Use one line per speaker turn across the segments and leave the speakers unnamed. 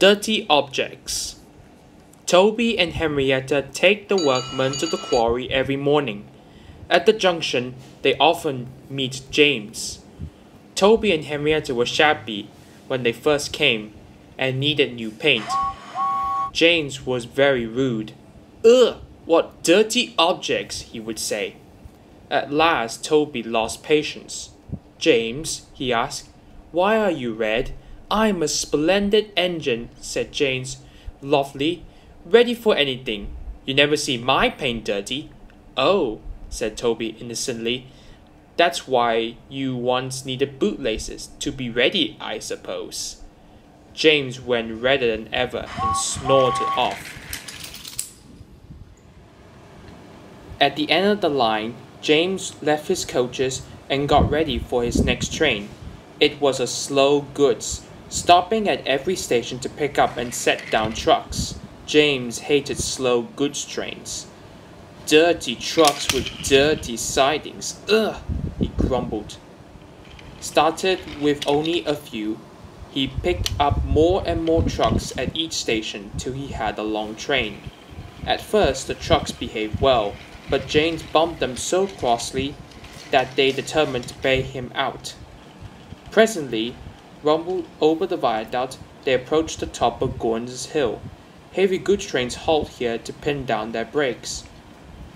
Dirty objects. Toby and Henrietta take the workmen to the quarry every morning. At the junction, they often meet James. Toby and Henrietta were shabby when they first came and needed new paint. James was very rude. "Ugh, what dirty objects," he would say. At last Toby lost patience. "James," he asked, "why are you red?" "I'm a splendid engine," said James loftily, "ready for anything. You never see my paint dirty." "Oh," said Toby innocently, "that's why you once needed bootlaces, to be ready, I suppose." James went redder than ever and snorted off. At the end of the line, James left his coaches and got ready for his next train. It was a slow goods, stopping at every station to pick up and set down trucks. James hated slow goods trains. "Dirty trucks with dirty sidings, ugh," he grumbled. Started with only a few, he picked up more and more trucks at each station till he had a long train. At first the trucks behaved well, but James bumped them so crossly that they determined to pay him out. Presently, rumbled over the viaduct, they approached the top of Gordon's Hill. Heavy goods trains halt here to pin down their brakes.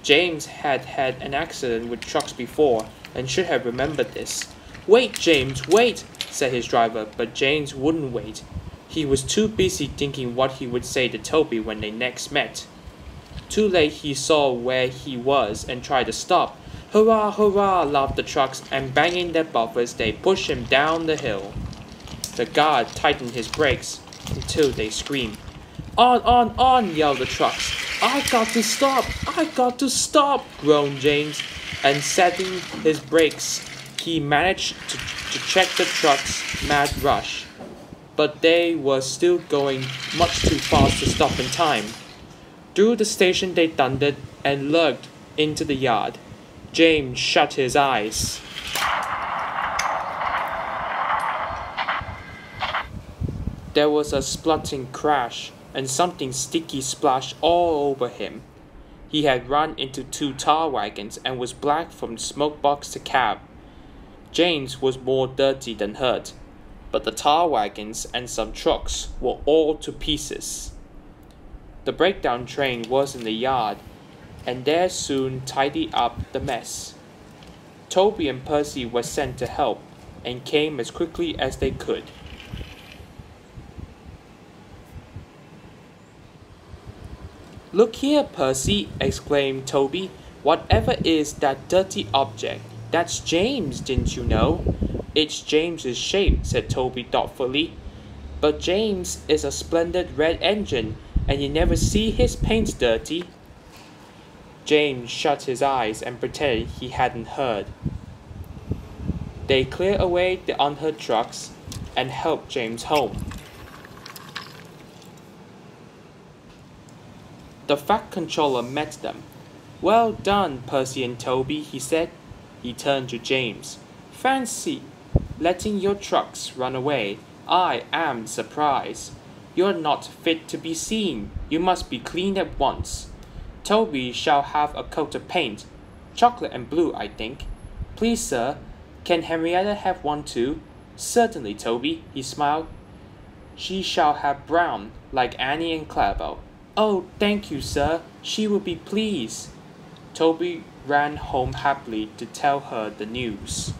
James had had an accident with trucks before and should have remembered this. "Wait, James, wait," said his driver, but James wouldn't wait. He was too busy thinking what he would say to Toby when they next met. Too late he saw where he was and tried to stop. "Hurrah, hurrah," laughed the trucks, and banging their buffers they pushed him down the hill. The guard tightened his brakes until they screamed. On, yelled the trucks. "I got to stop, I got to stop," groaned James, and setting his brakes, he managed to check the truck's mad rush. But they were still going much too fast to stop in time. Through the station they thundered and lurched into the yard. James shut his eyes. There was a spluttering crash, and something sticky splashed all over him. He had run into 2 tar wagons and was black from smoke box to cab. James was more dirty than hurt, but the tar wagons and some trucks were all to pieces. The breakdown train was in the yard, and there soon tidied up the mess. Toby and Percy were sent to help, and came as quickly as they could. "Look here, Percy," exclaimed Toby. "Whatever is that dirty object? That's James, didn't you know?" "It's James's shape," said Toby thoughtfully. "But James is a splendid red engine, and you never see his paint dirty." James shut his eyes and pretended he hadn't heard. They cleared away the unhurt trucks and helped James home. The Fat Controller met them. "Well done, Percy and Toby," he said. He turned to James. "Fancy letting your trucks run away. I am surprised. You're not fit to be seen. You must be cleaned at once. Toby shall have a coat of paint. Chocolate and blue, I think. Please, sir, can Henrietta have one too?" "Certainly, Toby," he smiled. "She shall have brown, like Annie and Clarabel." "Oh, thank you, sir. She will be pleased." Toby ran home happily to tell her the news.